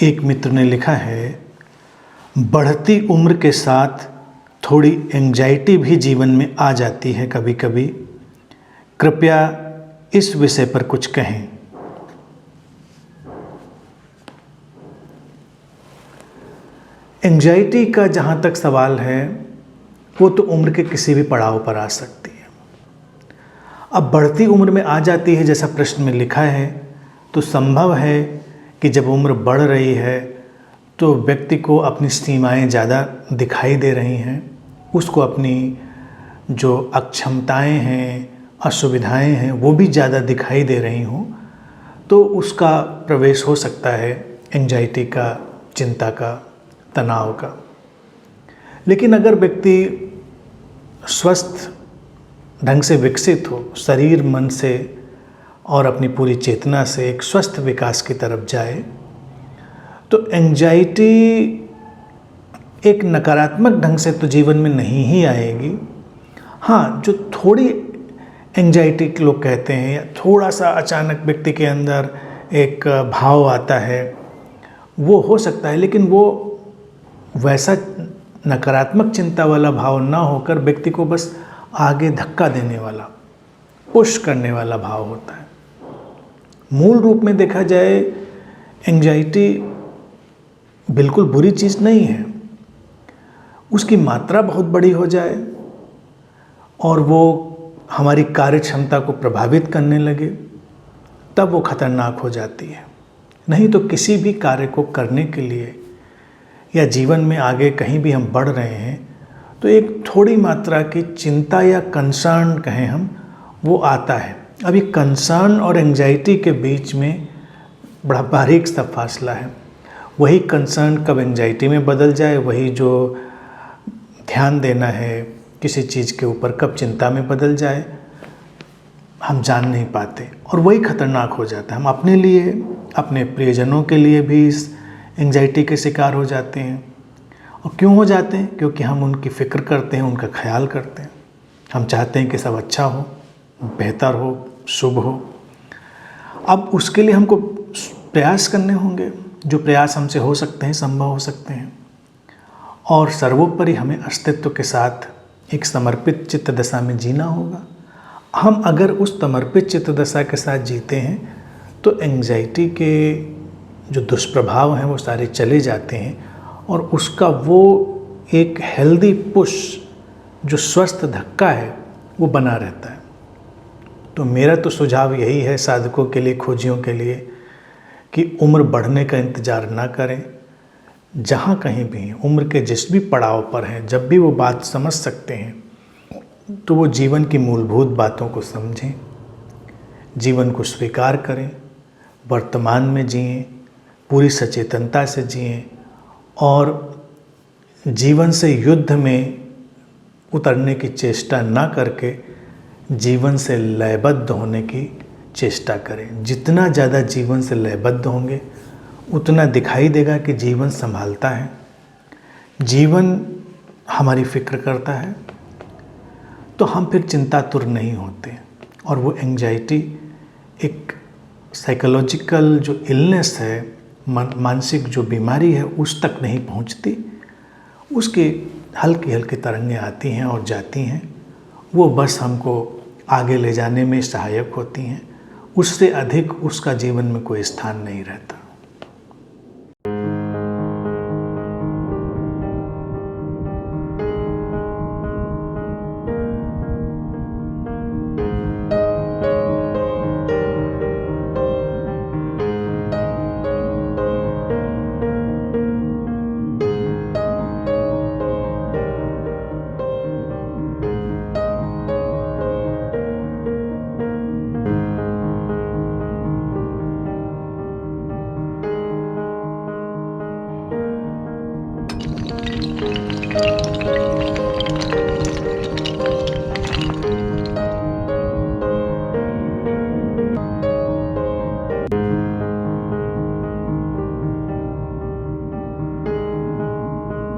एक मित्र ने लिखा है, बढ़ती उम्र के साथ थोड़ी एंजाइटी भी जीवन में आ जाती है कभी कभी। कृपया इस विषय पर कुछ कहें। एंजाइटी का जहाँ तक सवाल है वो तो उम्र के किसी भी पड़ाव पर आ सकती है। अब बढ़ती उम्र में आ जाती है जैसा प्रश्न में लिखा है, तो संभव है कि जब उम्र बढ़ रही है तो व्यक्ति को अपनी सीमाएं ज़्यादा दिखाई दे रही हैं, उसको अपनी जो अक्षमताएं हैं, असुविधाएं हैं, वो भी ज़्यादा दिखाई दे रही हों, तो उसका प्रवेश हो सकता है एंजाइटी का, चिंता का, तनाव का। लेकिन अगर व्यक्ति स्वस्थ ढंग से विकसित हो, शरीर मन से और अपनी पूरी चेतना से एक स्वस्थ विकास की तरफ जाए, तो एंजाइटी एक नकारात्मक ढंग से तो जीवन में नहीं ही आएगी। हाँ, जो थोड़ी एंजाइटी लोग कहते हैं, या थोड़ा सा अचानक व्यक्ति के अंदर एक भाव आता है, वो हो सकता है, लेकिन वो वैसा नकारात्मक चिंता वाला भाव ना होकर व्यक्ति को बस आगे धक्का देने वाला, पुश करने वाला भाव होता है। मूल रूप में देखा जाए, एंजाइटी बिल्कुल बुरी चीज़ नहीं है। उसकी मात्रा बहुत बड़ी हो जाए और वो हमारी कार्य क्षमता को प्रभावित करने लगे, तब वो खतरनाक हो जाती है। नहीं तो किसी भी कार्य को करने के लिए या जीवन में आगे कहीं भी हम बढ़ रहे हैं, तो एक थोड़ी मात्रा की चिंता या कंसर्न कहें हम, वो आता है। अभी कंसर्न और एंजाइटी के बीच में बड़ा बारीक सा फासला है। वही कंसर्न कब एंजाइटी में बदल जाए, वही जो ध्यान देना है किसी चीज़ के ऊपर कब चिंता में बदल जाए, हम जान नहीं पाते, और वही खतरनाक हो जाता है। हम अपने लिए, अपने प्रियजनों के लिए भी इस एंजाइटी के शिकार हो जाते हैं। और क्यों हो जाते हैं? क्योंकि हम उनकी फ़िक्र करते हैं, उनका ख्याल करते हैं। हम चाहते हैं कि सब अच्छा हो, बेहतर हो, शुभ हो। अब उसके लिए हमको प्रयास करने होंगे, जो प्रयास हमसे हो सकते हैं, संभव हो सकते हैं। और सर्वोपरि हमें अस्तित्व के साथ एक समर्पित चित्त दशा में जीना होगा। हम अगर उस समर्पित चित्त दशा के साथ जीते हैं तो एंजाइटी के जो दुष्प्रभाव हैं वो सारे चले जाते हैं, और उसका वो एक हेल्दी पुश, जो स्वस्थ धक्का है, वो बना रहता है। तो मेरा तो सुझाव यही है साधकों के लिए, खोजियों के लिए, कि उम्र बढ़ने का इंतज़ार ना करें। जहाँ कहीं भी उम्र के जिस भी पड़ाव पर हैं, जब भी वो बात समझ सकते हैं, तो वो जीवन की मूलभूत बातों को समझें, जीवन को स्वीकार करें, वर्तमान में जिएं, पूरी सचेतनता से जिएं, और जीवन से युद्ध में उतरने की चेष्टा ना करके जीवन से लयबद्ध होने की चेष्टा करें। जितना ज़्यादा जीवन से लयबद्ध होंगे, उतना दिखाई देगा कि जीवन संभालता है, जीवन हमारी फिक्र करता है, तो हम फिर चिंतातुर नहीं होते। और वो एंजाइटी एक साइकोलॉजिकल जो इलनेस है, मानसिक जो बीमारी है, उस तक नहीं पहुंचती। उसकी हल्की हल्की तरंगें आती हैं और जाती हैं, वो बस हमको आगे ले जाने में सहायक होती हैं। उससे अधिक उसका जीवन में कोई स्थान नहीं रहता।